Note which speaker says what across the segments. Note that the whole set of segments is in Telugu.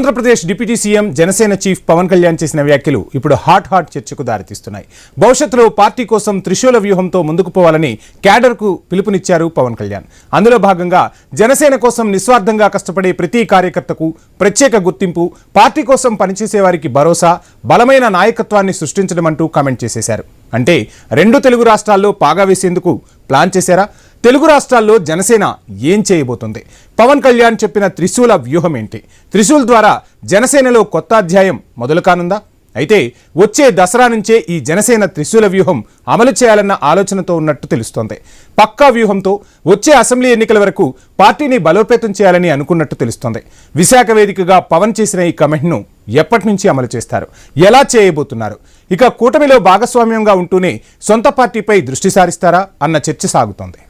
Speaker 1: Andhra Pradesh deputy CM Janasena chief Pawan Kalyan చేసిన వ్యాఖ్యలు ఇప్పుడు హాట్ చర్చకు దారితీస్తున్నాయి. భవిష్యత్తులో పార్టీ కోసం త్రిశూల వ్యూహంతో ముందుకు పోవాలని క్యాడర్కు పిలుపునిచ్చారు పవన్ కళ్యాణ్. అందులో భాగంగా జనసేన కోసం నిస్వార్థంగా కష్టపడే ప్రతి కార్యకర్తకు ప్రత్యేక గుర్తింపు, పార్టీ కోసం పనిచేసే వారికి భరోసా, బలమైన నాయకత్వాన్ని సృష్టించడం అంటూ కామెంట్ చేసేశారు. అంటే రెండు తెలుగు రాష్ట్రాల్లో పాగా వేసేందుకు ప్లాన్ చేశారా? తెలుగు రాష్ట్రాల్లో జనసేన ఏం చేయబోతుంది? పవన్ కళ్యాణ్ చెప్పిన త్రిశూల వ్యూహం ఏంటి? త్రిశూల్ ద్వారా జనసేనలో కొత్త అధ్యాయం మొదలు కానుందా? అయితే వచ్చే దసరా నుంచే ఈ జనసేన త్రిశూల వ్యూహం అమలు చేయాలన్న ఆలోచనతో ఉన్నట్టు తెలుస్తోంది. పక్కా వ్యూహంతో వచ్చే అసెంబ్లీ ఎన్నికల వరకు పార్టీని బలోపేతం చేయాలని అనుకున్నట్టు తెలుస్తోంది. విశాఖ వేదికగా పవన్ చేసిన ఈ కమెంట్ను ఎప్పటి నుంచి అమలు చేస్తారు? ఎలా చేయబోతున్నారు? ఇక కూటమిలో భాగస్వామ్యంగా ఉంటూనే సొంత పార్టీపై దృష్టి సారిస్తారా అన్న చర్చ సాగుతోంది.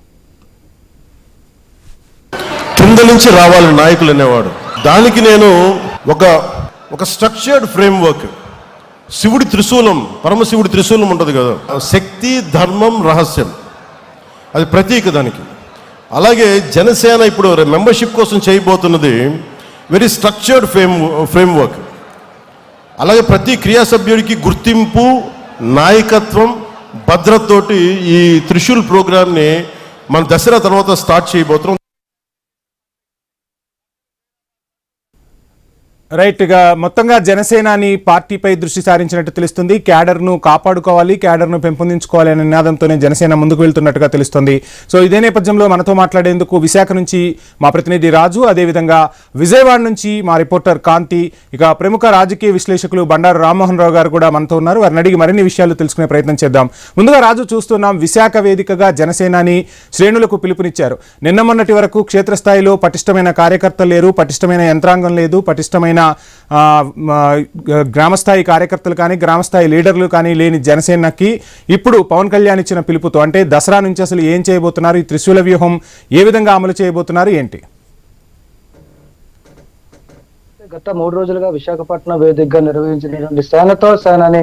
Speaker 2: కింద నుంచి రావాలి నాయకులు అనేవాడు. దానికి నేను ఒక స్ట్రక్చర్డ్ ఫ్రేమ్వర్క్, శివుడి త్రిశూలం, పరమశివుడి త్రిశూలం ఉంటుంది కదా, శక్తి, ధర్మం, రహస్యం, అది ప్రతీక దానికి. అలాగే జనసేన ఇప్పుడు మెంబర్షిప్ కోసం చేయబోతున్నది వెరీ స్ట్రక్చర్డ్ ఫ్రేమ్వర్క్. అలాగే ప్రతి క్రియాసభ్యుడికి గుర్తింపు, నాయకత్వం, భద్రతతోటి ఈ త్రిశూల్ ప్రోగ్రామ్ని మన దసరా తర్వాత స్టార్ట్ చేయబోతున్నాం.
Speaker 1: రైట్గా మొత్తంగా జనసేనాని పార్టీపై దృష్టి సారించినట్టు తెలుస్తుంది. క్యాడర్ను కాపాడుకోవాలి, క్యాడర్ను పెంపొందించుకోవాలి అనే నినాదంతోనే జనసేన ముందుకు వెళ్తున్నట్టుగా తెలుస్తుంది. సో ఇదే నేపథ్యంలో మనతో మాట్లాడేందుకు విశాఖ నుంచి మా ప్రతినిధి రాజు, అదేవిధంగా విజయవాడ నుంచి మా రిపోర్టర్ కాంతి, ఇక ప్రముఖ రాజకీయ విశ్లేషకులు బండారు రామ్మోహన్ రావు గారు కూడా మనతో ఉన్నారు. వారిని అడిగి మరిన్ని విషయాలు తెలుసుకునే ప్రయత్నం చేద్దాం. ముందుగా రాజు, చూస్తున్నాం విశాఖ వేదికగా జనసేనాని శ్రేణులకు పిలుపునిచ్చారు. నిన్న మొన్నటి వరకు క్షేత్రస్థాయిలో పటిష్టమైన కార్యకర్తలు లేరు, పటిష్టమైన యంత్రాంగం లేదు, పటిష్టమైన గ్రామస్థాయి కార్యకర్తలు కానీ గ్రామస్థాయి లీడర్లు కానీ లేని జనసేనకి ఇప్పుడు పవన్ కళ్యాణ్ ఇచ్చిన పిలుపుతో అంటే దసరా నుంచి అసలు ఏం చేయబోతున్నారు? ఈ త్రిశూల వ్యూహం ఏ విధంగా అమలు చేయబోతున్నారు ఏంటి?
Speaker 3: గత 3 రోజులుగా విశాఖపట్నం వేదికగా నిర్వహించినటువంటి సేనతో సేనాని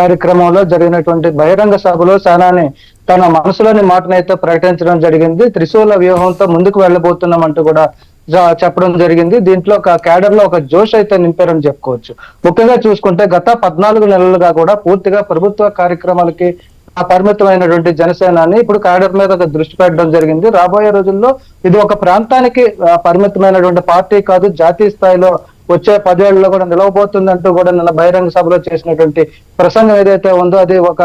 Speaker 3: కార్యక్రమంలో జరిగినటువంటి బహిరంగ సభలో సేనాని తన మనసులోని మాటనైతే ప్రకటించడం జరిగింది. త్రిశూల వ్యూహంతో ముందుకు వెళ్ళబోతున్నామంటూ కూడా చెప్పడం జరిగింది. దీంట్లో ఒక క్యాడర్ లో ఒక జోష్ అయితే నింపారని చెప్పుకోవచ్చు. ముఖ్యంగా చూసుకుంటే గత 14 నెలలుగా కూడా పూర్తిగా ప్రభుత్వ కార్యక్రమాలకి పరిమితమైనటువంటి జనసేనాని ఇప్పుడు క్యాడర్ మీద ఒక దృష్టి పెట్టడం జరిగింది. రాబోయే రోజుల్లో ఇది ఒక ప్రాంతానికి పరిమితమైనటువంటి పార్టీ కాదు, జాతీయ స్థాయిలో వచ్చే 10 ఏళ్లలో కూడా నిలవబోతుందంటూ కూడా నిన్న బహిరంగ సభలో చేసినటువంటి ప్రసంగం ఏదైతే ఉందో అది ఒక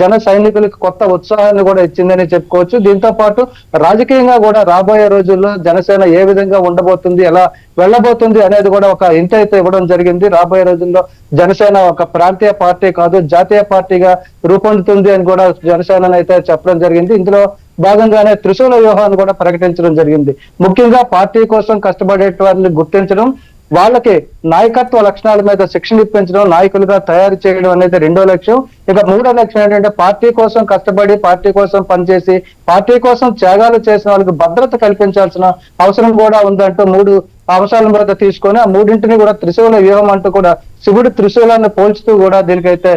Speaker 3: జన సైనికులకు కొత్త ఉత్సాహాన్ని కూడా ఇచ్చిందని చెప్పుకోవచ్చు. దీంతో పాటు రాజకీయంగా కూడా రాబోయే రోజుల్లో జనసేన ఏ విధంగా ఉండబోతుంది, ఎలా వెళ్ళబోతుంది అనేది కూడా ఒక ఇంటి అయితే ఇవ్వడం జరిగింది. రాబోయే రోజుల్లో జనసేన ఒక ప్రాంతీయ పార్టీ కాదు, జాతీయ పార్టీగా రూపొందుతుంది అని కూడా జనసేన అయితే చెప్పడం జరిగింది. ఇందులో భాగంగానే త్రిశూల వ్యూహాన్ని కూడా ప్రకటించడం జరిగింది. ముఖ్యంగా పార్టీ కోసం కష్టపడే వారిని గుర్తించడం, వాళ్ళకి నాయకత్వ లక్షణాల మీద శిక్షణ ఇప్పించడం, నాయకులుగా తయారు చేయడం అనేది 2వ లక్ష్యం. ఇక 3వ లక్ష్యం ఏంటంటే పార్టీ కోసం కష్టపడి పార్టీ కోసం పనిచేసి పార్టీ కోసం త్యాగాలు చేసిన వాళ్ళకి భద్రత కల్పించాల్సిన అవసరం కూడా ఉందంటూ 3 అంశాల మీద తీసుకొని ఆ 3ంటిని కూడా త్రిశూల వ్యూహం అంటూ కూడా శివుడి త్రిశూలాన్ని పోల్చుతూ కూడా దీనికైతే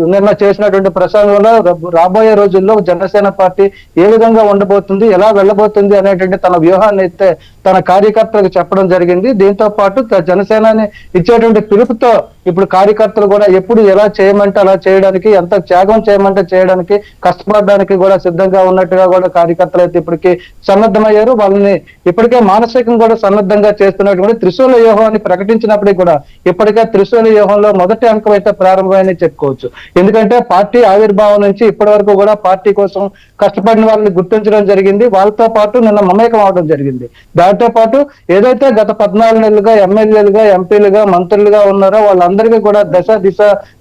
Speaker 3: నిన్న చేసినటువంటి ప్రసంగంలో రాబోయే రోజుల్లో జనసేన పార్టీ ఏ విధంగా ఉండబోతుంది, ఎలా వెళ్ళబోతుంది అనేటువంటి తన వ్యూహాన్ని అయితే తన కార్యకర్తలకు చెప్పడం జరిగింది. దీంతో పాటు జనసేనని ఇచ్చేటువంటి పిలుపుతో ఇప్పుడు కార్యకర్తలు కూడా ఎప్పుడు ఎలా చేయమంటే అలా చేయడానికి, ఎంత త్యాగం చేయమంటే చేయడానికి, కష్టపడడానికి కూడా సిద్ధంగా ఉన్నట్టుగా కూడా కార్యకర్తలు అయితే ఇప్పటికీ సన్నద్ధమయ్యారు. వాళ్ళని ఇప్పటికే మానసికంగా కూడా సన్నద్ధంగా చేస్తున్నటువంటి త్రిశూల వ్యూహాన్ని ప్రకటించినప్పటికీ కూడా ఇప్పటికే త్రిశూల వ్యూహంలో మొదటి అంకం అయితే ప్రారంభమైందని చెప్పుకోవచ్చు. ఎందుకంటే పార్టీ ఆవిర్భావం నుంచి ఇప్పటి వరకు కూడా పార్టీ కోసం కష్టపడిన వాళ్ళని గుర్తించడం జరిగింది. వాళ్ళతో పాటు నిన్న మమేకం అవడం జరిగింది. దాంతో పాటు ఏదైతే గత 14 నెలలుగా ఎమ్మెల్యేలుగా, ఎంపీలుగా, మంత్రులుగా ఉన్నారో వాళ్ళందరికీ కూడా దిశ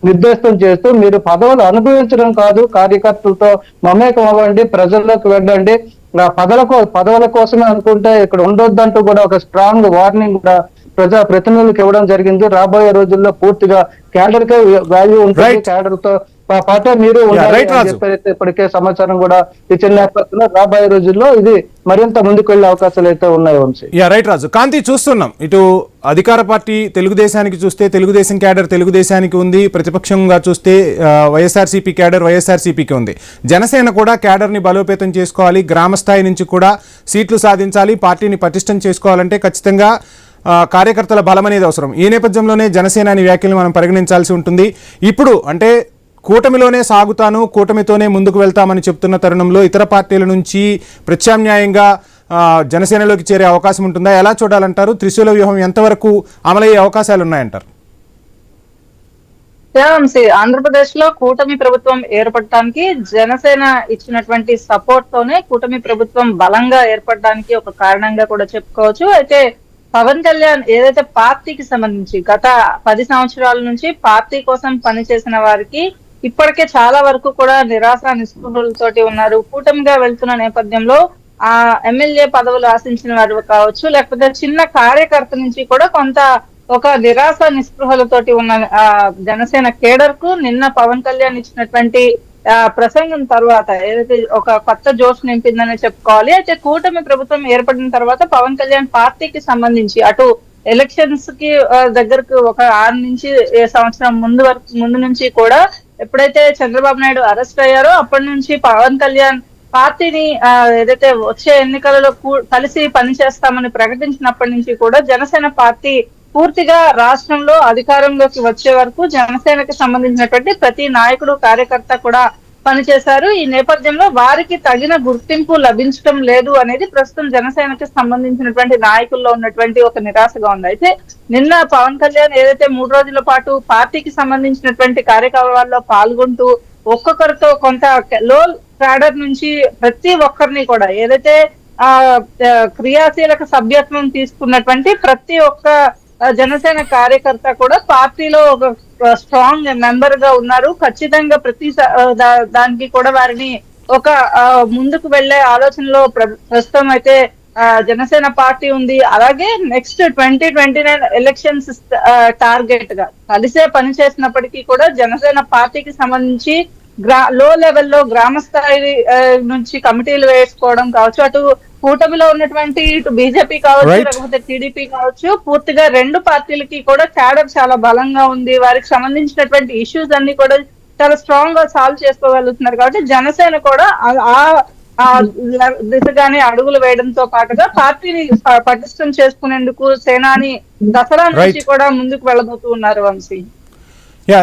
Speaker 3: నిర్దేశం చేస్తూ మీరు పదవులు అనుభవించడం కాదు, కార్యకర్తలతో మమేకం అవ్వండి, ప్రజల్లోకి వెళ్ళండి, పదవుల కోసమే అనుకుంటే ఇక్కడ ఉండొద్దంటూ కూడా ఒక స్ట్రాంగ్ వార్నింగ్ కూడా ప్రజా ప్రతినిధులకు ఇవ్వడం జరిగింది. రాబోయే రోజుల్లో పూర్తిగా క్యాడర్ కే వాల్యూ ఉంటుంది, క్యాడర్ తో పాటే మీరు చెప్పేదైతే ఇప్పటికే సమాచారం కూడా ఇచ్చిన నేపథ్యంలో రాబోయే రోజుల్లో ఇది మరింత ముందుకు వెళ్లే అవకాశాలు అయితే ఉన్నాయి. వంశీ,
Speaker 1: రైట్ రాజు. కాంతి, చూస్తున్నాం ఇటు అధికార పార్టీ తెలుగుదేశానికి చూస్తే తెలుగుదేశం క్యాడర్ తెలుగుదేశానికి ఉంది, ప్రతిపక్షంగా చూస్తే వైఎస్ఆర్సీపీ క్యాడర్ వైఎస్ఆర్సీపీకి ఉంది. జనసేన కూడా క్యాడర్ని బలోపేతం చేసుకోవాలి, గ్రామ స్థాయి నుంచి కూడా సీట్లు సాధించాలి, పార్టీని పటిష్టం చేసుకోవాలంటే ఖచ్చితంగా కార్యకర్తల బలం అనేది అవసరం. ఈ నేపథ్యంలోనే జనసేనాని వ్యాఖ్యలు మనం పరిగణించాల్సి ఉంటుంది. ఇప్పుడు అంటే కూటమిలోనే సాగుతాను, కూటమితోనే ముందుకు వెళ్తామని చెప్తున్న తరుణంలో ఇతర పార్టీల నుంచి ప్రత్యామ్నాయంగా జనసేనలోకి చేరే అవకాశం ఉంటుందా? ఎలా చూడాలంటారు? త్రిశూల వ్యూహం ఎంతవరకు అమలయ్యే అవకాశాలు ఉన్నాయంటారు?
Speaker 4: ఆంధ్రప్రదేశ్ లో కూటమి ప్రభుత్వం ఏర్పడటానికి జనసేన ఇచ్చినటువంటి సపోర్ట్ తోనే కూటమి ప్రభుత్వం బలంగా ఏర్పడడానికి ఒక కారణంగా కూడా చెప్పుకోవచ్చు. అయితే పవన్ కళ్యాణ్ ఏదైతే పార్టీకి సంబంధించి గత 10 సంవత్సరాల నుంచి పార్టీ కోసం పనిచేసిన వారికి ఇప్పటికే చాలా వరకు కూడా నిరాశ నిస్పృహలతోటి ఉన్నారు. కూటమిగా వెళ్తున్న నేపథ్యంలో ఆ ఎమ్మెల్యే పదవులు ఆశించిన వారు కావచ్చు, లేకపోతే చిన్న కార్యకర్త నుంచి కూడా కొంత ఒక నిరాశ నిస్పృహలతోటి ఉన్న జనసేన కేడర్ కు నిన్న పవన్ కళ్యాణ్ ఇచ్చినటువంటి ప్రసంగం తర్వాత ఏదైతే ఒక కొత్త జోష్ నింపిందని చెప్పుకోవాలి. అయితే కూటమి ప్రభుత్వం ఏర్పడిన తర్వాత పవన్ కళ్యాణ్ పార్టీకి సంబంధించి అటు ఎలక్షన్స్ కి దగ్గరకు ఒక 6 నుంచి సంవత్సరం ముందు నుంచి కూడా ఎప్పుడైతే చంద్రబాబు నాయుడు అరెస్ట్ అయ్యారో అప్పటి నుంచి పవన్ కళ్యాణ్ పార్టీని ఏదైతే వచ్చే ఎన్నికలలో కలిసి పనిచేస్తామని ప్రకటించినప్పటి నుంచి కూడా జనసేన పార్టీ పూర్తిగా రాష్ట్రంలో అధికారంలోకి వచ్చే వరకు జనసేనకి సంబంధించినటువంటి ప్రతి నాయకుడు కార్యకర్త కూడా పనిచేశారు. ఈ నేపథ్యంలో వారికి తగిన గుర్తింపు లభించడం లేదు అనేది ప్రస్తుతం జనసేనకి సంబంధించినటువంటి నాయకుల్లో ఉన్నటువంటి ఒక నిరాశగా ఉంది. అయితే నిన్న పవన్ కళ్యాణ్ ఏదైతే 3 రోజుల పాటు పార్టీకి సంబంధించినటువంటి కార్యక్రమాల్లో పాల్గొంటూ ఒక్కొక్కరితో కొంత లో క్యాడర్ నుంచి ప్రతి ఒక్కరిని కూడా ఏదైతే క్రియాశీలక సభ్యత్వం తీసుకున్నటువంటి ప్రతి ఒక్క జనసేన కార్యకర్త కూడా పార్టీలో ఒక స్ట్రాంగ్ మెంబర్ గా ఉన్నారు. ఖచ్చితంగా ప్రతి దానికి కూడా వారిని ఒక ముందుకు వెళ్లే ఆలోచనలో ప్రస్తుతం అయితే జనసేన పార్టీ ఉంది. అలాగే నెక్స్ట్ 2029 ఎలక్షన్స్ టార్గెట్ గా కలిసే పనిచేసినప్పటికీ కూడా జనసేన పార్టీకి సంబంధించి లో లెవెల్లో గ్రామ స్థాయి నుంచి కమిటీలు వేసుకోవడం కావచ్చు, అటు కూటమిలో ఉన్నటువంటి ఇటు బీజేపీ కావచ్చు లేకపోతే టీడీపీ కావచ్చు, పూర్తిగా 2 పార్టీలకి కూడా క్యాడర్ చాలా బలంగా ఉంది. వారికి సంబంధించినటువంటి ఇష్యూస్ అన్ని కూడా చాలా స్ట్రాంగ్ గా సాల్వ్ చేసుకోగలుగుతున్నారు. కాబట్టి జనసేన కూడా ఆ దిశగానే అడుగులు వేయడంతో పాటుగా పార్టీని పటిష్టం చేసుకునేందుకు సేనాని దసరా నుంచి కూడా ముందుకు వెళ్ళబోతూ ఉన్నారు. వంశీ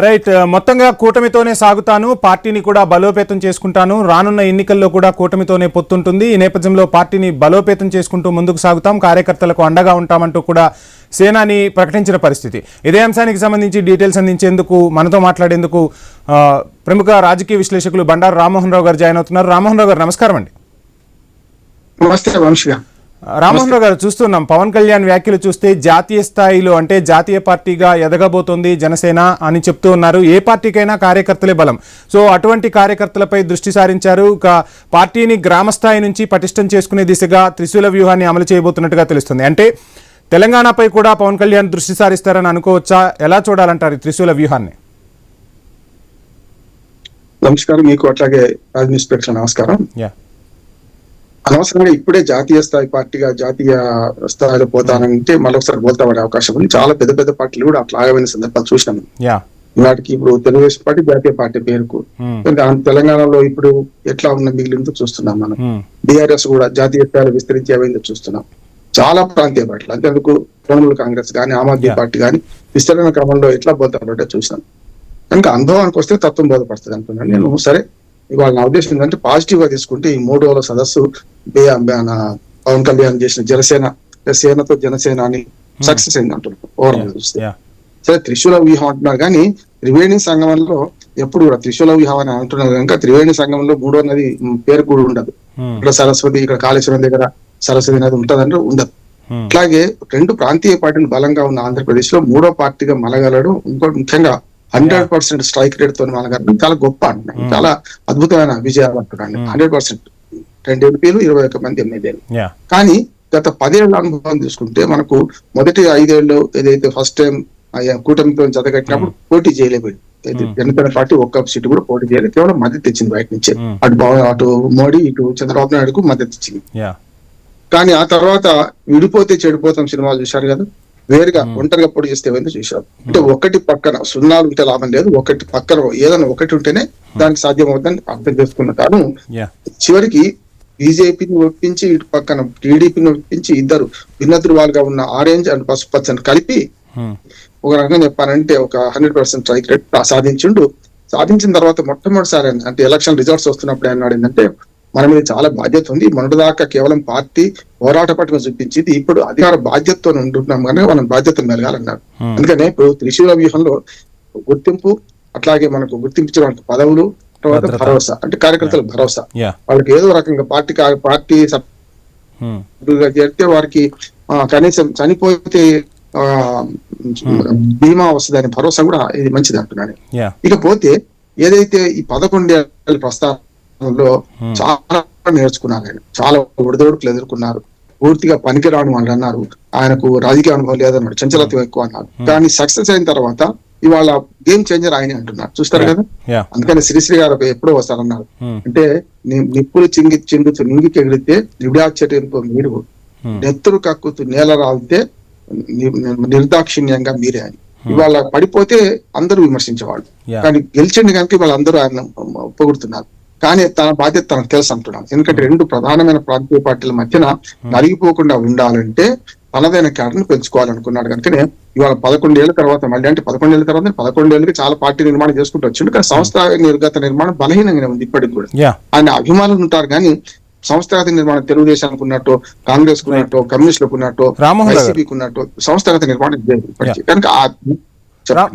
Speaker 1: రైట్. మొత్తంగా కూటమితోనే సాగుతాను, పార్టీని కూడా బలోపేతం చేసుకుంటాను, రానున్న ఎన్నికల్లో కూడా కూటమితోనే పొత్తుంటుంది. ఈ నేపథ్యంలో పార్టీని బలోపేతం చేసుకుంటూ ముందుకు సాగుతాం, కార్యకర్తలకు అండగా ఉంటామంటూ కూడా సేనాని ప్రకటించిన పరిస్థితి. ఇదే అంశానికి సంబంధించి డీటెయిల్స్ అందించేందుకు మనతో మాట్లాడేందుకు ప్రముఖ రాజకీయ విశ్లేషకులు బండారు రామ్మోహన్ రావు గారు జాయిన్ అవుతున్నారు. రామ్మోహన్ రావు గారు నమస్కారం అండి.
Speaker 5: నమస్తే వంశీగా.
Speaker 1: రామ్మోహన్ రావు గారు, చూస్తున్నాం పవన్ కళ్యాణ్ వ్యాఖ్యలు చూస్తే జాతీయ స్థాయిలో అంటే జాతీయ పార్టీగా ఎదగబోతోంది జనసేన అని చెప్తూ ఉన్నారు. ఏ పార్టీకైనా కార్యకర్తలే బలం. సో అటువంటి కార్యకర్తలపై దృష్టి సారించారు. పార్టీని గ్రామ స్థాయి నుంచి పటిష్టం చేసుకునే దిశగా త్రిశూల వ్యూహాన్ని అమలు చేయబోతున్నట్టుగా తెలుస్తుంది. అంటే తెలంగాణపై కూడా పవన్ కళ్యాణ్ దృష్టి సారిస్తారని అనుకోవచ్చా? ఎలా చూడాలంటారు ఈ త్రిశూల వ్యూహాన్ని?
Speaker 5: నమస్కారం, మీకు అట్లాగే రాజనీతి ప్రేక్షకులకు నమస్కారం. అనవసరంగా ఇప్పుడే జాతీయ స్థాయి పార్టీగా జాతీయ స్థాయిలో పోతానంటే మరొకసారి పోతామనే అవకాశం ఉంది. చాలా పెద్ద పెద్ద పార్టీలు కూడా అట్లా ఆగమైన సందర్భాలు చూసినాము. వాటికి ఇప్పుడు తెలుగుదేశం పార్టీ జాతీయ పార్టీ పేరుకు తెలంగాణలో ఇప్పుడు ఎట్లా ఉన్న మిగిలిందో చూస్తున్నాం. మనం బీఆర్ఎస్ కూడా జాతీయ స్థాయిలో విస్తరించి అయిందో చూస్తున్నాం. చాలా ప్రాంతీయ పార్టీలు అంతేందుకు తృణమూల్ కాంగ్రెస్ కానీ ఆమ్ ఆద్మీ పార్టీ కానీ విస్తరణ క్రమంలో ఎట్లా పోతారంటే చూసినాం. కనుక అనుభవానికి వస్తే తత్వం బోధపడుతుంది అనుకున్నాను నేను. సరే, ఇవాళ నా ఉద్దేశం ఏంటంటే పాజిటివ్ గా తీసుకుంటే ఈ 3 రోజుల సదస్సు పవన్ కళ్యాణ్ చేసిన సేనతో జనసేన అని సక్సెస్ అయింది అంటున్నారు ఓవరాల్ చూస్తే. సరే, త్రిశూల వ్యూహం అంటున్నారు కానీ త్రివేణి సంగమంలో ఎప్పుడు కూడా త్రిశూల వ్యూహం అని అంటున్నారు కనుక త్రివేణి సంగమంలో 3వ నది పేరు కూడా ఉండదు. ఇక్కడ సరస్వతి, ఇక్కడ కాళేశ్వరం దగ్గర సరస్వతి నది ఉంటదంటే ఉండదు. అట్లాగే 2 ప్రాంతీయ పార్టీలు బలంగా ఉన్న ఆంధ్రప్రదేశ్ లో 3వ పార్టీగా మలగలడు. ఇంకోటి ముఖ్యంగా 100% స్ట్రైక్ రేట్ తో మనకు చాలా గొప్ప అంటున్నాను. చాలా అద్భుతమైన విజయాలు అంటున్నాను. 100% 2 ఎంపీలు 21 మంది ఎమ్మెల్యేలు. కానీ గత 10 ఏళ్ల అనుభవం తీసుకుంటే మనకు మొదటి 5 ఏళ్ళు ఏదైతే ఫస్ట్ టైం కూటమితో జతగట్టినప్పుడు పోటీ చేయలేకపోయింది. జనసేన పార్టీ ఒక్క సీటు కూడా పోటీ చేయలేదు, కేవలం మద్దతు తెచ్చింది బయట నుంచి. అటు మోడీ ఇటు చంద్రబాబు నాయుడుకు మద్దతు ఇచ్చింది. కానీ ఆ తర్వాత విడిపోతే చెడిపోతాం సినిమాలు చూశారు కదా, వేరుగా ఒంటరిగా పోటీ చేస్తే ఏమైందో చూశారు. అంటే ఒకటి పక్కన 0 ఉంటే లాభం లేదు, ఒకటి పక్కన ఏదైనా ఒకటి ఉంటేనే దానికి సాధ్యం అవుతుందని అర్థం చేసుకున్న కారణం చివరికి బీజేపీని ఒప్పించి ఇటు పక్కన టీడీపీని ఒప్పించి ఇద్దరు భిన్న ధృవాలుగా ఉన్న ఆరెంజ్ అండ్ పసుపచ్చని కలిపి ఒక రకంగా చెప్పాలంటే ఒక 100% స్ట్రైక్ రేట్ సాధించిండు. సాధించిన తర్వాత మొట్టమొదటిసారి అంటే ఎలక్షన్ రిజల్ట్స్ వస్తున్నప్పుడు అన్నాడు ఏంటంటే మన మీద చాలా బాధ్యత ఉంది, మొన్నటిదాకా కేవలం పార్టీ పోరాట పట్టును చూపించింది, ఇప్పుడు అధికార బాధ్యతతో ఉంటున్నాం కనుక మనం బాధ్యతను మెలగాలన్నారు. అందుకనే ఇప్పుడు త్రిశూల వ్యూహంలో గుర్తింపు, అట్లాగే మనకు గుర్తించిన పదవులు, తర్వాత భరోసా అంటే కార్యకర్తలకు భరోసా, వాళ్ళకి ఏదో రకంగా పార్టీ సభ్యులుగా చేరితే వారికి కనీసం చనిపోతే బీమా వస్తుందనే భరోసా కూడా ఇది మంచిది అంటున్నాను. ఇకపోతే ఏదైతే ఈ 11 ఏళ్ల ప్రస్థానంలో చాలా నేర్చుకున్నారు, ఆయన చాలా ఒడిదొడుకులు ఎదుర్కొన్నారు, పూర్తిగా పనికిరాను వాళ్ళు అన్నారు, ఆయనకు రాజకీయ అనుభవం లేదన్నాడు, చంచలత్వం ఎక్కువ అన్నారు. కానీ సక్సెస్ అయిన తర్వాత ఇవాళ గేమ్ చేంజర్ ఆయన అంటున్నారు, చూస్తారు కదా. అందుకని శ్రీశ్రీ గారు ఎప్పుడో వస్తారన్నారు, అంటే నిప్పులు చిందుతూ నింగికి ఎగిరితే నివిడాచర్యంతో మీరు నెత్తురు కక్కుతూ నేల రాలితే నిర్దాక్షిణ్యంగా మీరే అని. ఇవాళ పడిపోతే అందరూ విమర్శించేవాళ్ళు, కానీ గెలిచింది కనుక వాళ్ళు అందరూ ఆయన పొగుడుతున్నారు. కానీ తన బాధ్యత తనకు తెలుసు అంటున్నాను. ఎందుకంటే రెండు ప్రధానమైన ప్రాంతీయ పార్టీల మధ్యన నలిగిపోకుండా ఉండాలంటే తనదైన క్యాడర్ను పెంచుకోవాలనుకున్నాడు. కనుకనే ఇవాళ 11 ఏళ్ల తర్వాత మళ్ళీ అంటే 11 ఏళ్ల తర్వాత 11 ఏళ్ళకి చాలా పార్టీ నిర్మాణం చేసుకుంటూ వచ్చిండు. కానీ సంస్థ నిర్గత నిర్మాణం బలహీనంగానే ఉంది ఇప్పటికి కూడా. ఆయన అభిమానులు ఉంటారు కానీ సంస్థాగత నిర్మాణం తెలుగుదేశానికి ఉన్నట్టు, కాంగ్రెస్ కు ఉన్నట్టు, కమ్యూనిస్టులకు ఉన్నట్టు, వైసీపీకి ఉన్నట్టు సంస్థాగత నిర్మాణం కనుక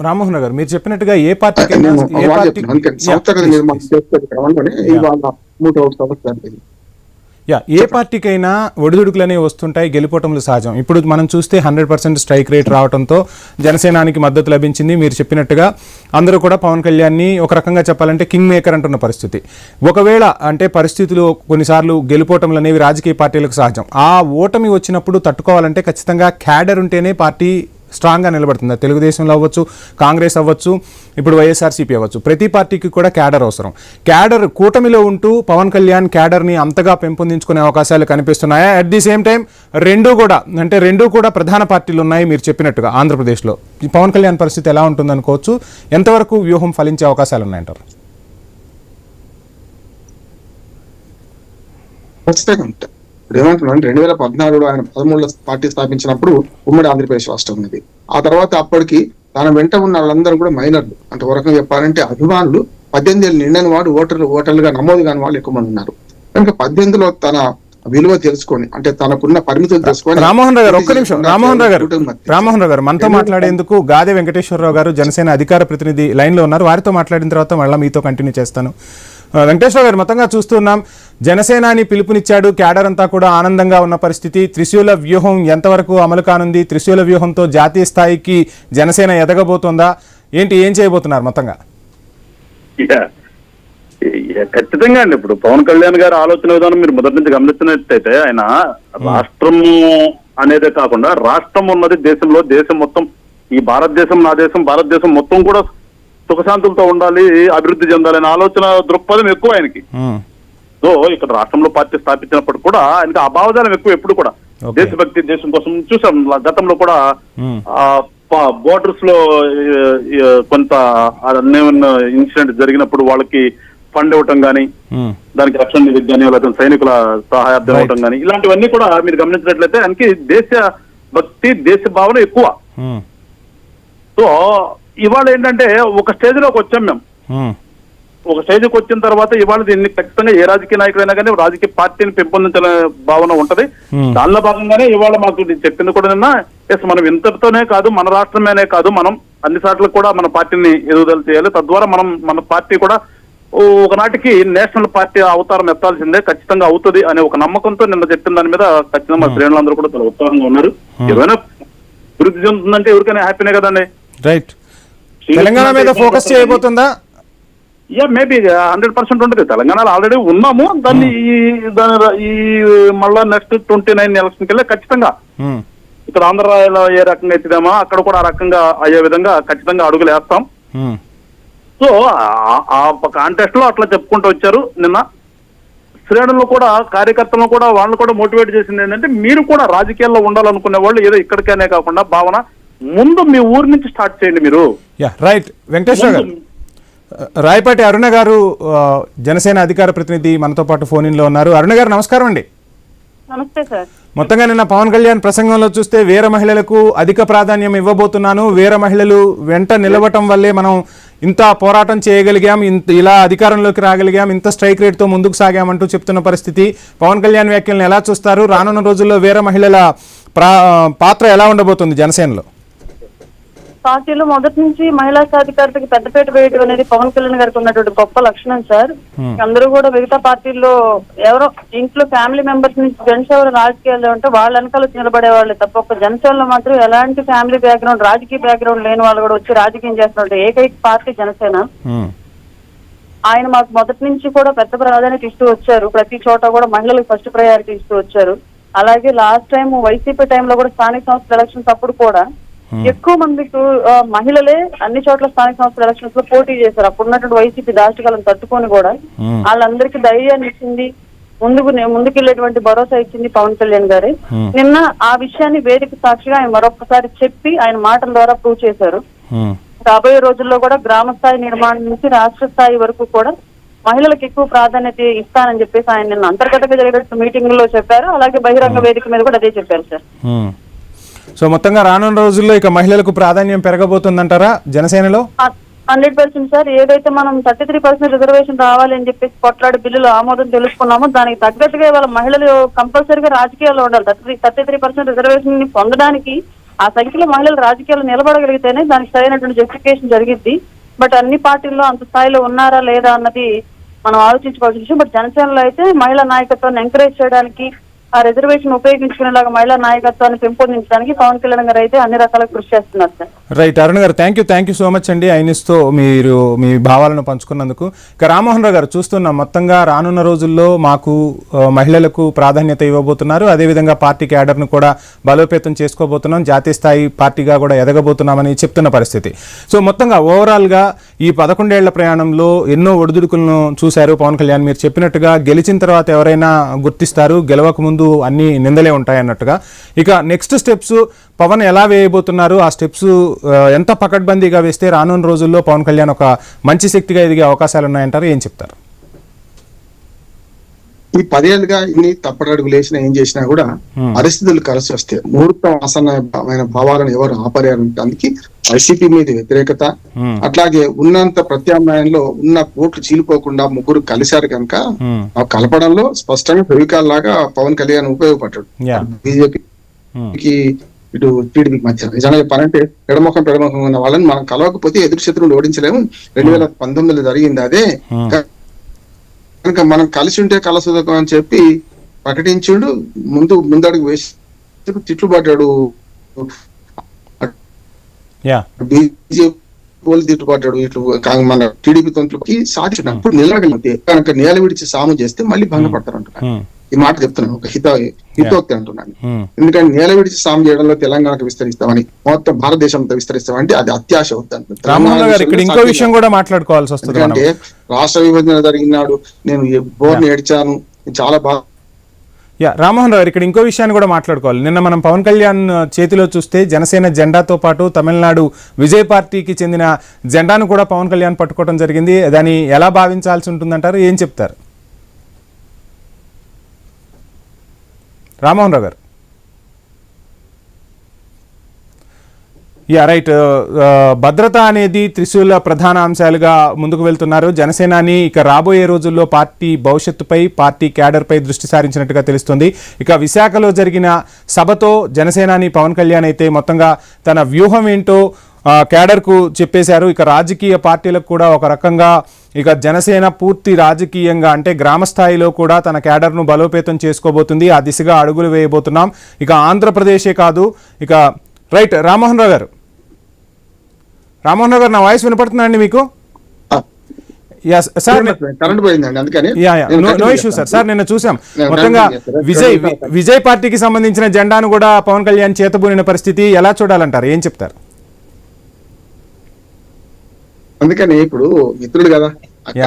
Speaker 1: రామ్మోహన్ గారు మీరు చెప్పినట్టుగా ఏ పార్టీ
Speaker 5: సంస్థాగత నిర్మాణం చేసే క్రమంలోనే ఇవాళ 3వ సంవత్సరం
Speaker 1: ఏ పార్టీకైనా ఒడిదుడుకులనే వస్తుంటాయి, గెలుపోవటంలో సహజం. ఇప్పుడు మనం చూస్తే 100% స్ట్రైక్ రేట్ రావడంతో జనసేనానికి మద్దతు లభించింది. మీరు చెప్పినట్టుగా అందరూ కూడా పవన్ కళ్యాణ్ని ఒక రకంగా చెప్పాలంటే కింగ్ మేకర్ అంటున్న పరిస్థితి. ఒకవేళ అంటే పరిస్థితులు కొన్నిసార్లు గెలుపోవటంలు అనేవి రాజకీయ పార్టీలకు సహజం. ఆ ఓటమి వచ్చినప్పుడు తట్టుకోవాలంటే ఖచ్చితంగా క్యాడర్ ఉంటేనే పార్టీ స్ట్రాంగ్గా నిలబడుతుంది. తెలుగుదేశంలో అవ్వచ్చు, కాంగ్రెస్ అవ్వచ్చు, ఇప్పుడు వైఎస్ఆర్సీపీ అవ్వచ్చు, ప్రతి పార్టీకి కూడా క్యాడర్ అవసరం. క్యాడర్ కూటమిలో ఉంటూ పవన్ కళ్యాణ్ క్యాడర్ని అంతగా పెంపొందించుకునే అవకాశాలు కనిపిస్తున్నాయా? అట్ ది సేమ్ టైం రెండూ కూడా ప్రధాన పార్టీలు ఉన్నాయి మీరు చెప్పినట్టుగా ఆంధ్రప్రదేశ్లో. పవన్ కళ్యాణ్ పరిస్థితి ఎలా ఉంటుంది అనుకోవచ్చు? ఎంతవరకు వ్యూహం ఫలించే అవకాశాలు ఉన్నాయంటారు?
Speaker 5: ఇప్పుడు ఏమంటున్నాను, 2014లో ఆయన 13లో పార్టీ స్థాపించినప్పుడు ఉమ్మడి ఆంధ్రప్రదేశ్ రాష్ట్రం ఉన్నది. ఆ తర్వాత అప్పటికి తన వెంట ఉన్న వాళ్ళందరూ కూడా మైనర్లు, అంటే ఒక రకంగా చెప్పాలంటే అభిమానులు. 18 ఏళ్ళు నిండిన వాడు ఓటర్లుగా నమోదు కాని వాళ్ళు ఎక్కువ మంది ఉన్నారు. కనుక 18లో తన విలువ తెలుసుకొని, అంటే తనకున్న పరిమితులు తెలుసుకొని.
Speaker 1: రామ్మోహన్ రావు గారు ఒక్క నిమిషం. రామ్మోహన్ రావు గారు మనతో మాట్లాడేందుకు గాదే వెంకటేశ్వరరావు గారు జనసేన అధికార ప్రతినిధి లైన్ లో ఉన్నారు. వారితో మాట్లాడిన తర్వాత మళ్ళీ మీతో కంటిన్యూ చేస్తాను. వెంకటేశ్వర గారు, మొత్తంగా చూస్తున్నాం జనసేనాని పిలుపునిచ్చాడు, క్యాడర్ అంతా కూడా ఆనందంగా ఉన్న పరిస్థితి. త్రిశూల వ్యూహం ఎంతవరకు అమలు కానుంది? త్రిశూల వ్యూహంతో జాతీయ స్థాయికి జనసేన ఎదగబోతుందా? ఏం చేయబోతున్నారు మొత్తంగా?
Speaker 6: ఖచ్చితంగా అండి. ఇప్పుడు పవన్ కళ్యాణ్ గారి ఆలోచన విధానం మీరు మొదటి నుంచి గమనిస్తున్నట్టయితే ఆయన రాష్ట్రము అనేదే కాకుండా రాష్ట్రం ఉన్నది దేశంలో, దేశం మొత్తం ఈ భారతదేశం నా దేశం, భారతదేశం మొత్తం కూడా సుఖశాంతులతో ఉండాలి, అభివృద్ధి చెందాలనే ఆలోచన దృక్పథం ఎక్కువ ఆయనకి. సో ఇక్కడ రాష్ట్రంలో పార్టీ స్థాపించినప్పుడు కూడా ఆయనకి ఆ భావజాలం ఎక్కువ. ఎప్పుడు కూడా దేశభక్తి, దేశం కోసం చూసాం. గతంలో కూడా బోర్డర్స్ లో కొంత ఇన్సిడెంట్ జరిగినప్పుడు వాళ్ళకి ఫండ్ ఇవ్వటం గానీ, దానికి రక్షణ నిధి కానీ, లేదా సైనికుల సహాయార్థం ఇవ్వటం కానీ, ఇలాంటివన్నీ కూడా మీరు గమనించినట్లయితే ఆయనకి దేశ భక్తి, దేశ భావన ఎక్కువ. సో ఇవాళ ఏంటంటే ఒక స్టేజ్ లోకి వచ్చాం మేము. ఒక స్టేజ్కి వచ్చిన తర్వాత ఇవాళ దీన్ని ఖచ్చితంగా ఏ రాజకీయ నాయకుడైనా కానీ రాజకీయ పార్టీని పెంపొందించాలనే భావన ఉంటది. దానిలో భాగంగానే ఇవాళ మాకు చెప్పింది కూడా నిన్న, మనం ఇంతటితోనే కాదు, మన రాష్ట్రమేనే కాదు, మనం అన్ని సార్లు కూడా మన పార్టీని ఎదుగుదల చేయాలి. తద్వారా మన పార్టీ కూడా ఒకనాటికి నేషనల్ పార్టీ అవతారం ఎత్తాల్సిందే, ఖచ్చితంగా అవుతుంది అనే ఒక నమ్మకంతో నిన్న చెప్పిన దాని మీద ఖచ్చితంగా మా శ్రేణులందరూ కూడా చాలా ఉత్సాహంగా ఉన్నారు. ఏదైనా అభివృద్ధి చెందుతుందంటే ఎవరికైనా హ్యాపీనే కదండి.
Speaker 1: రైట్. తెలంగాణ మీద ఫోకస్ చేయబోతుందా?
Speaker 6: మేబీ 100% ఉంటుంది. తెలంగాణలో ఆల్రెడీ ఉన్నాము. దాన్ని ఈ మళ్ళా నెక్స్ట్ 29 ఎలక్షన్ కి ఖచ్చితంగా ఇక్కడ ఆంధ్రాలో ఏ రకంగా ఎత్తిదామో అక్కడ కూడా ఆ రకంగా అయ్యే విధంగా ఖచ్చితంగా అడుగులు వేస్తాం. సో ఆ కాంటెస్ట్ లో అట్లా చెప్పుకుంటూ వచ్చారు. నిన్న శ్రేణులు కూడా, కార్యకర్తలను కూడా, వాళ్ళు కూడా మోటివేట్ చేసింది ఏంటంటే, మీరు కూడా రాజకీయాల్లో ఉండాలనుకునే వాళ్ళు ఏదో ఇక్కడికనే కాకుండా భావన ముందు మీ ఊరి నుంచి స్టార్ట్ చేయండి మీరు.
Speaker 1: రైట్. వెంకటేశ్వర గారు, రాయపాటి అరుణ గారు జనసేన అధికార ప్రతినిధి మనతో పాటు ఫోన్ ఇన్లో ఉన్నారు. అరుణ గారు నమస్కారం అండి.
Speaker 7: నమస్తే సార్.
Speaker 1: మొత్తంగా నిన్న పవన్ కళ్యాణ్ ప్రసంగంలో చూస్తే వీర మహిళలకు అధిక ప్రాధాన్యం ఇవ్వబోతున్నాను, వీర మహిళలు వెంట నిలవటం వల్లే మనం ఇంత పోరాటం చేయగలిగాం, ఇలా అధికారంలోకి రాగలిగాం, ఇంత స్ట్రైక్ రేట్తో ముందుకు సాగామంటూ చెప్తున్న పరిస్థితి. పవన్ కళ్యాణ్ వ్యాఖ్యలను ఎలా చూస్తారు? రానున్న రోజుల్లో వీర మహిళల పాత్ర ఎలా ఉండబోతుంది జనసేనలో?
Speaker 7: పార్టీలో మొదటి నుంచి మహిళా సాధికారతకి పెద్దపీట వేయడం అనేది పవన్ కళ్యాణ్ గారికి ఉన్నటువంటి గొప్ప లక్షణం సార్. అందరూ కూడా మిగతా పార్టీల్లో ఎవరో ఇంట్లో ఫ్యామిలీ మెంబర్స్ నుంచి జెంట్స్ ఎవరు రాజకీయాల్లో ఉంటే వాళ్ళ వెనకాల నిలబడే వాళ్ళే తప్ప ఒక్క జనసేనలో మాత్రం ఎలాంటి ఫ్యామిలీ బ్యాక్గ్రౌండ్ రాజకీయ బ్యాక్గ్రౌండ్ లేని వాళ్ళు కూడా వచ్చి రాజకీయం చేస్తున్నట్టు ఏకైక పార్టీ జనసేన. ఆయన మాకు మొదటి నుంచి కూడా పెద్ద ప్రాధాన్యత ఇస్తూ వచ్చారు. ప్రతి చోట కూడా మహిళలకు ఫస్ట్ ప్రయారిటీ ఇస్తూ వచ్చారు. అలాగే లాస్ట్ టైం వైసీపీ టైంలో కూడా స్థానిక సంస్థల ఎలక్షన్స్ అప్పుడు కూడా ఎక్కువ మందికి మహిళలే అన్ని చోట్ల స్థానిక సంస్థల ఎలక్షన్స్ లో పోటీ చేశారు. అప్పుడున్నటువంటి వైసీపీ దాష్టికాలను తట్టుకొని కూడా వాళ్ళందరికీ ధైర్యాన్ని ఇచ్చింది, ముందుకెళ్లేటువంటి భరోసా ఇచ్చింది పవన్ కళ్యాణ్ గారే. నిన్న ఆ విషయాన్ని వేదిక సాక్షిగా ఆయన మరొకసారి చెప్పి ఆయన మాటల ద్వారా ప్రూవ్ చేశారు. రాబోయే రోజుల్లో కూడా గ్రామ స్థాయి నిర్మాణం నుంచి రాష్ట్ర స్థాయి వరకు కూడా మహిళలకు ఎక్కువ ప్రాధాన్యత ఇస్తానని చెప్పేసి ఆయన నిన్న అంతర్గతంగా జరిగిన మీటింగ్ లో చెప్పారు. అలాగే బహిరంగ వేదిక మీద కూడా అదే చెప్పారు సార్.
Speaker 1: సో మొత్తంగా రానున్న రోజుల్లో ఇక మహిళలకు ప్రాధాన్యం పెరగబోతుందంటారా జనసేనలో?
Speaker 7: 100% సార్. ఏదైతే మనం 33% రిజర్వేషన్ రావాలి అని చెప్పేసి కొట్లాడి బిల్లులు ఆమోదం తెలుసుకున్నామో దానికి తగ్గట్టుగా వాళ్ళ మహిళలు కంపల్సరీగా రాజకీయాల్లో ఉండాలి. 33% రిజర్వేషన్ ని పొందడానికి ఆ సంఖ్యలో మహిళలు రాజకీయాలు నిలబడగలిగితేనే దానికి సరైనటువంటి జస్టిఫికేషన్ జరిగిద్ది. బట్ అన్ని పార్టీల్లో అంత స్థాయిలో ఉన్నారా లేదా అన్నది మనం ఆలోచించుకోవాల్సిన విషయం. బట్ జనసేనలో అయితే మహిళా నాయకత్వాన్ని ఎంకరేజ్ చేయడానికి, ఆ రిజర్వేషన్ ఉపయోగించుకునేలాగా మహిళా నాయకత్వాన్ని పెంపొందించడానికి పవన్ కళ్యాణ్ గారు అయితే అన్ని రకాలుగా కృషి చేస్తున్నారు సార్.
Speaker 1: రైట్ అరుణ్ గారు, థ్యాంక్ యూ సో మచ్ అండి ఐనిస్తో మీరు మీ భావాలను పంచుకున్నందుకు. ఇక రామ్మోహన్ రావు గారు, చూస్తున్నాం మొత్తంగా రానున్న రోజుల్లో మాకు మహిళలకు ప్రాధాన్యత ఇవ్వబోతున్నారు, అదేవిధంగా పార్టీ క్యాడర్ను కూడా బలోపేతం చేసుకోబోతున్నాం, జాతీయ స్థాయి పార్టీగా కూడా ఎదగబోతున్నామని చెప్తున్న పరిస్థితి. సో మొత్తంగా ఓవరాల్గా ఈ 11 ఏళ్ల ప్రయాణంలో ఎన్నో ఒడిదుడుకులను చూశారు పవన్ కళ్యాణ్. మీరు చెప్పినట్టుగా గెలిచిన తర్వాత ఎవరైనా గుర్తిస్తారు, గెలవక ముందు అన్ని నిందలే ఉంటాయి అన్నట్టుగా. ఇక నెక్స్ట్ స్టెప్స్ పవన్ ఎలా వేయబోతున్నారు, ఆ స్టెప్స్ ఎంత పకడ్బందీగా వేస్తే రానున్న రోజుల్లో పవన్ కళ్యాణ్ ఒక మంచి శక్తిగా ఎదిగే అవకాశాలు ఉన్నాయంటారు, ఏం చెప్తారు?
Speaker 5: ఈ 10 ఏళ్ళుగా ఇన్ని తప్పటడుగులు వేసినా ఏం చేసినా కూడా పరిస్థితులు కలిసి వస్తాయి. ముహూర్తం ఆసన్నమైన భావాలను ఎవరు ఆపరేయడానికి వైసీపీ మీద వ్యతిరేకత, అట్లాగే ఉన్నంత ప్రత్యామ్నాయంలో ఉన్న కోట్లు చీలిపోకుండా ముగ్గురు కలిశారు కనుక ఆ కలపడంలో స్పష్టంగా ఫెవికాల్ లాగా పవన్ కళ్యాణ్ ఉపయోగపడ్డాడు. బీజేపీకి ఇటు టీడీపీకి మధ్య నిజంగా చెప్పాలంటే పెడముఖం ఉన్న వాళ్ళని మనం కలవకపోతే ఎదురు శత్రువులు ఓడించలేము. 2019 జరిగింది అదే. కనుక మనం కలిసి ఉంటే కలసుదకం అని చెప్పి ప్రకటించుడు, ముందడుగు వేసి తిట్లు పడ్డాడు. బీజేపీ వాళ్ళు తిట్టుపడ్డాడు, ఇట్లు మన టీడీపీ తొంతులకి సాధించినప్పుడు నిలగలిగితే కనుక నేల విడిచి సాము చేస్తే మళ్ళీ భంగపడతారు అంటున్నాను. ఈ మాట చెప్తున్నాను, ఒక హితోక్తి అంటున్నాను. ఎందుకంటే నేల విడిచి సాము చేయడంలో తెలంగాణకు విస్తరిస్తామని, మొత్తం భారతదేశంతో విస్తరిస్తామంటే అది అత్యాశ అవుతుంది.
Speaker 1: ఇంకో విషయం కూడా మాట్లాడుకోవాల్సి వస్తుంది.
Speaker 5: ఎందుకంటే రాష్ట్ర విభజన జరిగినాడు నేను బోర్ని ఏడ్చాను, చాలా బాగా.
Speaker 1: రామ్మోహన్ రావు, ఇక్కడ ఇంకో విషయాన్ని కూడా మాట్లాడుకోవాలి. నిన్న మనం పవన్ కళ్యాణ్ చేతిలో చూస్తే జనసేన జెండాతో పాటు తమిళనాడు విజయ్ పార్టీకి చెందిన జెండాను కూడా పవన్ కళ్యాణ్ పట్టుకోవడం జరిగింది. దాన్ని ఎలా భావించాల్సి ఉంటుందంటారు, ఏం చెప్తారు? రామ్మోహన్ రావు గారు. రైట్. భద్రత అనేది త్రిశూల ప్రధాన అంశాలుగా ముందుకు వెళ్తున్నారు జనసేనాని. ఇక రాబోయే రోజుల్లో పార్టీ భవిష్యత్తుపై, పార్టీ క్యాడర్పై దృష్టి సారించినట్టుగా తెలుస్తుంది. ఇక విశాఖలో జరిగిన సభతో జనసేనాని పవన్ కళ్యాణ్ అయితే మొత్తంగా తన వ్యూహం ఏంటో క్యాడర్కు చెప్పేశారు. ఇక రాజకీయ పార్టీలకు కూడా ఒక రకంగా ఇక జనసేన పూర్తి రాజకీయంగా అంటే గ్రామ స్థాయిలో కూడా తన క్యాడర్ను బలోపేతం చేసుకోబోతుంది. ఆ దిశగా అడుగులు వేయబోతున్నాం. ఇక ఆంధ్రప్రదేశే కాదు. ఇక రైట్ రామ్మోహన్ రావు గారు, నా వాయిస్ వినపడుతుందండి మీకు? No issue sir. నిన్న చూసాం మొత్తంగా విజయ్ పార్టీకి సంబంధించిన జెండాను కూడా పవన్ కళ్యాణ్ చేతబూనిన పరిస్థితి ఎలా చూడాలంటారు, ఏం చెప్తారు?
Speaker 5: అందుకని ఇప్పుడు మిత్రుడు కదా,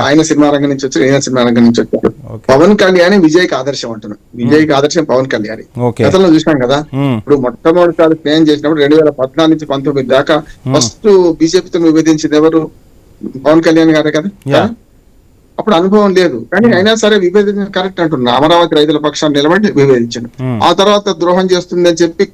Speaker 5: ఆయన సినిమా రంగం నుంచి వచ్చారు, ఈయన సినిమా రంగం నుంచి వచ్చారు. పవన్ కళ్యాణ్ విజయ్కి ఆదర్శం అంటున్నాడు. విజయ్కి ఆదర్శం పవన్ కళ్యాణ్. గతంలో చూసినాం కదా, ఇప్పుడు మొట్టమొదటిసారి స్నేహం చేసినప్పుడు 2014 నుంచి 19 దాకా ఫస్ట్ బీజేపీతో విభేదించింది ఎవరు? పవన్ కళ్యాణ్ గారే కదా.
Speaker 1: Yeah.
Speaker 5: అప్పుడు అనుభవం లేదు, కానీ అయినా సరే విభేదించిన కరెక్ట్ అంటున్నా. అమరావతి రైతుల పక్షాన్ని నిలబడి విభేదించాడు. ఆ తర్వాత ద్రోహం చేస్తుందని చెప్పి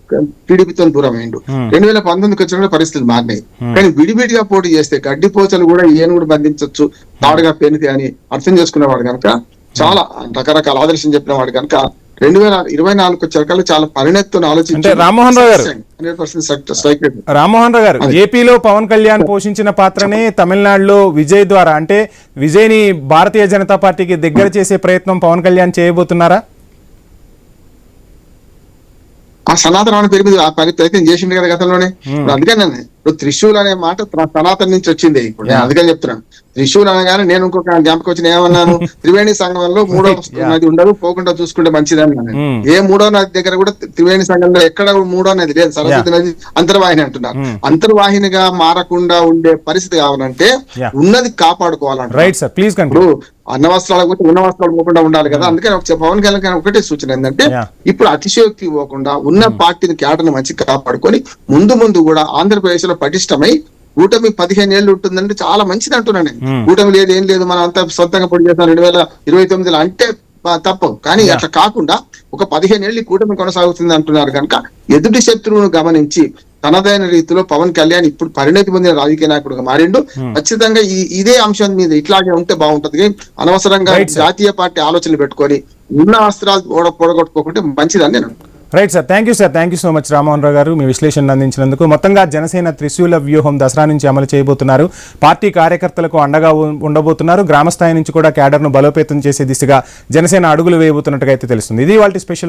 Speaker 5: టీడీపీతో దూరం అయిండు. 2019కి వచ్చిన పరిస్థితులు మారినాయి. కానీ విడివిడిగా పోటీ చేస్తే గడ్డిపోచలు కూడా ఏనుగుడు బంధించవచ్చు, తాడుగా పెనితే అని అర్థం చేసుకునేవాడు కనుక, చాలా రకరకాల ఆదర్శం చెప్పిన వాడు కనుక 2024 వచ్చేకల్లా చాలా పరిణతితో ఆలోచించి
Speaker 1: రామ్మోహన్ రావు గారు
Speaker 5: 100% స్ట్రైక్ రేట్.
Speaker 1: రామ్మోహన్ రావు గారు, ఏపీలో పవన్ కళ్యాణ్ పోషించిన పాత్రనే తమిళనాడులో విజయ్ ద్వారా, అంటే విజయ్ని భారతీయ జనతా పార్టీకి దగ్గర చేసే ప్రయత్నం పవన్ కళ్యాణ్ చేయబోతున్నారా?
Speaker 5: ఆ సనాతన పేరు మీద ఆ ప్రయత్నం చేసిండు కదా గతంలోనే. అందుకని ఇప్పుడు త్రిశూల్ అనే మాట సనాతన నుంచి వచ్చింది. ఇప్పుడు నేను అందుకని చెప్తున్నాను, త్రిశూల్ అనగానే నేను ఇంకొక జ్ఞాపకం వచ్చిన ఏమన్నాను, త్రివేణి సంగమంలో 3వ నది ఉండదు, పోకుండా చూసుకుంటే మంచిది అన్నాను. ఏ 3వ నది దగ్గర కూడా త్రివేణి సంగంలో ఎక్కడ 3వ నది లేదు, సరస్వతి నది అంతర్వాహిని అంటున్నారు. అంతర్వాహినిగా మారకుండా ఉండే పరిస్థితి కావాలంటే ఉన్నది కాపాడుకోవాలంటే
Speaker 1: రైట్ సార్, ప్లీజ్
Speaker 5: ఇప్పుడు అన్న వస్త్రాలకు పోతే ఉన్న వస్త్రాలు పోకుండా ఉండాలి కదా. అందుకని పవన్ కళ్యాణ్ ఒకటే సూచన ఏంటంటే, ఇప్పుడు అతిశయోక్తి పోకుండా ఉన్న పార్టీని క్యాడర్ని మంచిగా కాపాడుకొని ముందు కూడా ఆంధ్రప్రదేశ్ లో పటిష్టమై కూటమి 15 ఏళ్ళు ఉంటుందంటే చాలా మంచిది అంటున్నాను నేను. కూటమి లేదు ఏం లేదు, మనం అంతా సొంతంగా పొడి చేస్తాం 2029లో అంటే తప్పదు. కానీ అట్లా కాకుండా ఒక 15 ఏళ్ళు కూటమి కొనసాగుతుంది అంటున్నారు కనుక ఎదుటి శత్రువును గమనించి తనదైన రీతిలో పవన్ కళ్యాణ్ ఇప్పుడు పరిణతి పొందిన రాజకీయ నాయకుడుగా మారిండు. ఖచ్చితంగా ఇదే అంశం మీద ఇట్లాగే ఉంటే బాగుంటది. అనవసరంగా జాతీయ పార్టీ ఆలోచనలు పెట్టుకొని ఉన్న అస్త్రాలు పొడగొట్టుకోకుంటే మంచిదని నేను.
Speaker 1: Right sir, thank you sir, thank you so much Rammohan Rao గారు మీ విశ్లేషణ అందించినందుకు. మొత్తంగా జనసేన త్రిశూల వ్యూహం దసరా నుంచి అమలు చేయబోతున్నారు. పార్టీ కార్యకర్తలకు అండగా ఉండబోతున్నారు. గ్రామస్థాయి నుంచి కూడా క్యాడర్ను బలోపేతం చేసే దిశగా జనసేన అడుగులు వేయబోతున్నట్టుగా అయితే తెలుస్తుంది. ఇది వాళ్ళ స్పెషల్